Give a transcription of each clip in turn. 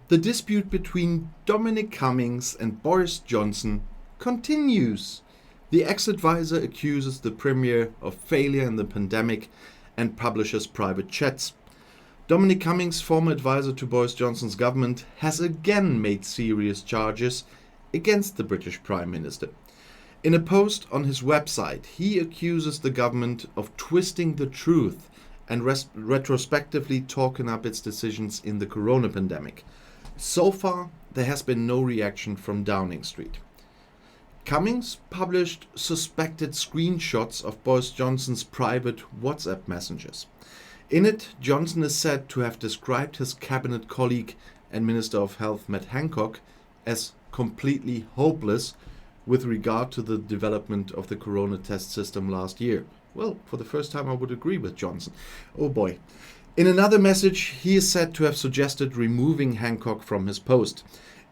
The dispute between Dominic Cummings and Boris Johnson continues. The ex-advisor accuses the Premier of failure in the pandemic and publishes private chats. Dominic Cummings, former advisor to Boris Johnson's government, has again made serious charges against the British Prime Minister. In a post on his website, he accuses the government of twisting the truth and retrospectively talking up its decisions in the corona pandemic. So far, there has been no reaction from Downing Street. Cummings published suspected screenshots of Boris Johnson's private WhatsApp messages. In it, Johnson is said to have described his cabinet colleague and Minister of Health Matt Hancock as completely hopeless with regard to the development of the corona test system last year. Well, for the first time I would agree with Johnson. Oh boy. In another message, he is said to have suggested removing Hancock from his post.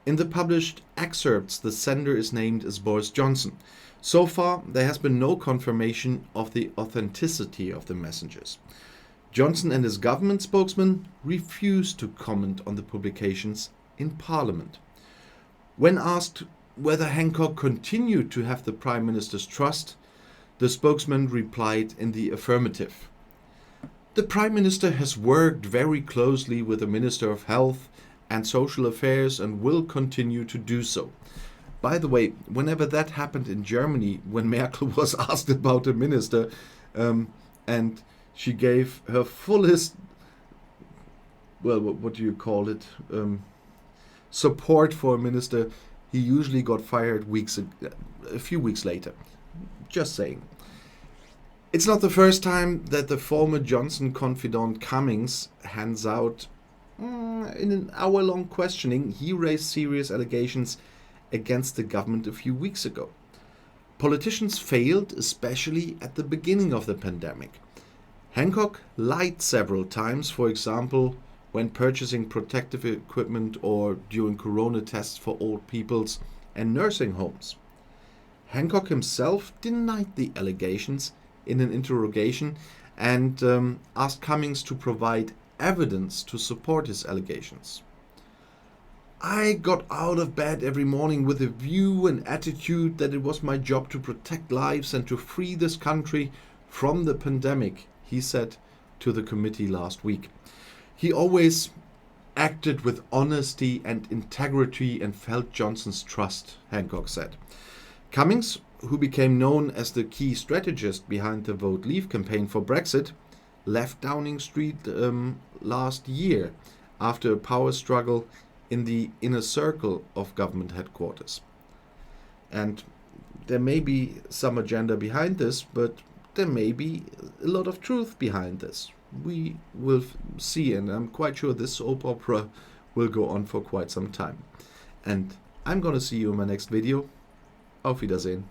In the published excerpts, the sender is named as Boris Johnson. So far, there has been no confirmation of the authenticity of the messages. Johnson and his government spokesman refused to comment on the publications in Parliament. When asked whether Hancock continued to have the Prime Minister's trust, the spokesman replied in the affirmative. The Prime Minister has worked very closely with the Minister of Health and Social Affairs and will continue to do so. By the way, whenever that happened in Germany, when Merkel was asked about a minister and she gave her fullest, well, what do you call it, support for a minister, he usually got fired a few weeks later. Just saying. It's not the first time that the former Johnson confidant Cummings hands out. In an hour-long questioning, he raised serious allegations against the government a few weeks ago. Politicians failed, especially at the beginning of the pandemic. Hancock lied several times, for example, when purchasing protective equipment or during corona tests for old peoples and nursing homes. Hancock himself denied the allegations in an interrogation and asked Cummings to provide evidence to support his allegations. I got out of bed every morning with a view and attitude that it was my job to protect lives and to free this country from the pandemic, he said to the committee last week. He always acted with honesty and integrity and felt Johnson's trust, Hancock said. Cummings, who became known as the key strategist behind the Vote Leave campaign for Brexit, left Downing Street last year after a power struggle in the inner circle of government headquarters. And there may be some agenda behind this, but there may be a lot of truth behind this. We will see, and I'm quite sure this soap opera will go on for quite some time. And I'm going to see you in my next video. Auf Wiedersehen.